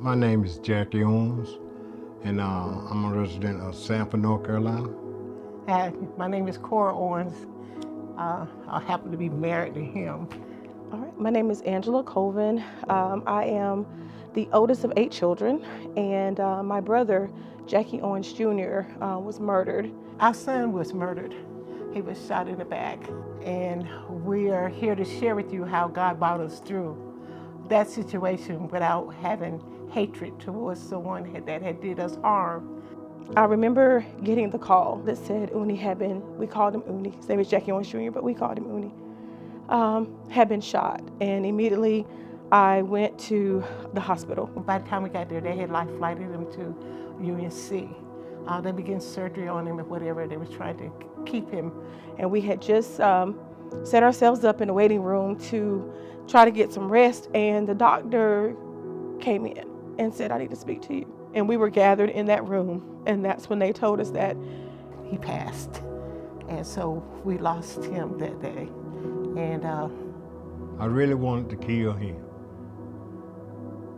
My name is Jackie Owens, and I'm a resident of Sanford, North Carolina. Hi, my name is Cora Owens. I happen to be married to him. All right, my name is Angela Colvin. I am the oldest of 8 children, and my brother, Jackie Owens Jr., was murdered. Our son was murdered. He was shot in the back. And we are here to share with you how God brought us through that situation without having hatred towards someone that had did us harm. I remember getting the call that said Uni had been, we called him Uni, his name is Jackie Owens Jr., but we called him Uni, had been shot. And immediately I went to the hospital. By the time we got there, they had life flighted him to UNC. They began surgery on him and whatever. They were trying to keep him. And we had just set ourselves up in the waiting room to try to get some rest. And the doctor came in and said, "I need to speak to you." And we were gathered in that room. And that's when they told us that he passed. And so we lost him that day. And I really wanted to kill him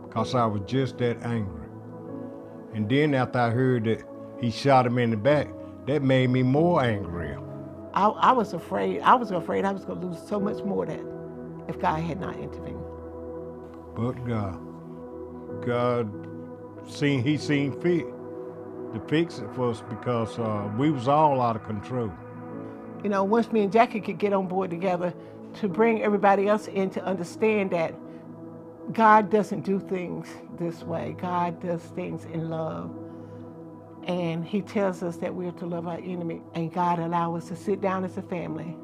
because I was just that angry. And then after I heard that he shot him in the back, that made me more angry. I was afraid I was going to lose so much more that if God had not intervened. But God he seen fit to fix it for us because we was all out of control. You know, once me and Jackie could get on board together to bring everybody else in to understand that God doesn't do things this way. God does things in love. And he tells us that we're to love our enemy. And God allows us to sit down as a family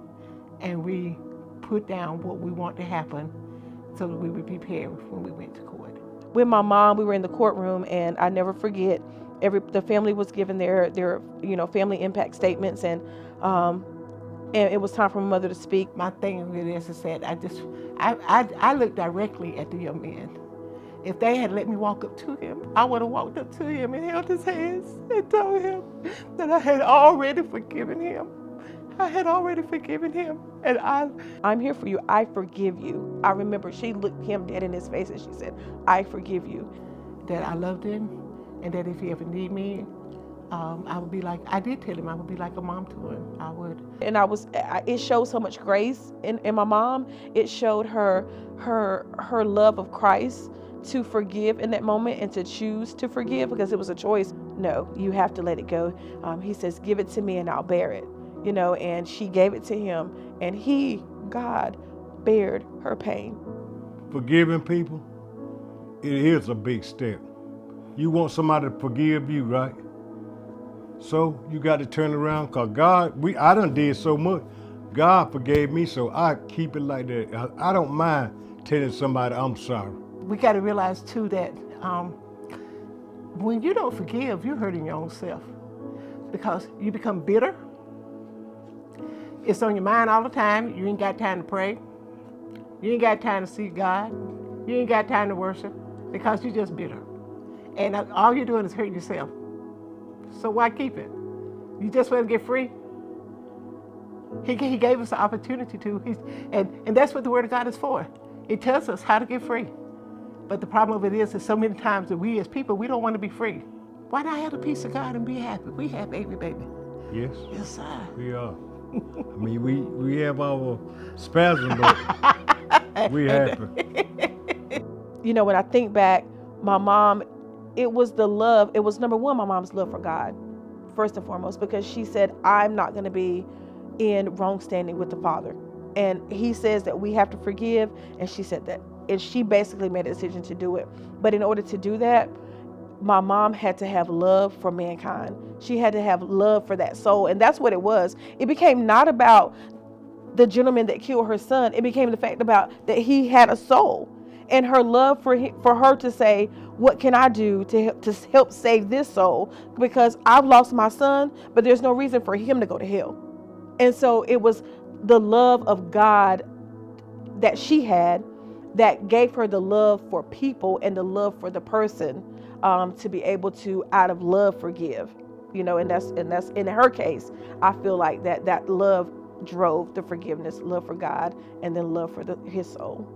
and we put down what we want to happen so that we would be prepared when we went to court. With my mom, we were in the courtroom, and I never forget, the family was given their family impact statements, and it was time for my mother to speak. My thing with this is that I looked directly at the young man. If they had let me walk up to him, I would have walked up to him and held his hands and told him that I had already forgiven him. I had already forgiven him, and I'm here for you. I forgive you. I remember she looked him dead in his face and she said, "I forgive you." That I loved him, and that if he ever need me, I would be like, I did tell him I would be like a mom to him. I would. And it showed so much grace in my mom. It showed her love of Christ to forgive in that moment and to choose to forgive, because it was a choice. No, you have to let it go. He says, "Give it to me and I'll bear it." And she gave it to him, and God, bared her pain. Forgiving people, it is a big step. You want somebody to forgive you, right? So you got to turn around, because I done did so much. God forgave me, so I keep it like that. I don't mind telling somebody I'm sorry. We got to realize too that when you don't forgive, you're hurting your own self, because you become bitter. It's on your mind all the time. You ain't got time to pray. You ain't got time to see God. You ain't got time to worship, because you're just bitter. And all you're doing is hurting yourself. So why keep it? You just want to get free? He gave us the opportunity to. And that's what the Word of God is for. It tells us how to get free. But the problem of it is that so many times that we as people, we don't want to be free. Why not have the peace of God and be happy? We have baby. Yes. Yes, sir. We are. I mean, we have our spasms, but we happy. When I think back, my mom, it was the love. It was number one, my mom's love for God, first and foremost, because she said, "I'm not going to be in wrong standing with the Father." And he says that we have to forgive. And she said that. And she basically made a decision to do it. But in order to do that, my mom had to have love for mankind. She had to have love for that soul. And that's what it was. It became not about the gentleman that killed her son. It became the fact about that he had a soul. And her love for her to say, "What can I do to help save this soul? Because I've lost my son, but there's no reason for him to go to hell." And so it was the love of God that she had that gave her the love for people and the love for the person, to be able to, out of love, forgive. And that's in her case, I feel like that love drove the forgiveness, love for God, and then love for his soul.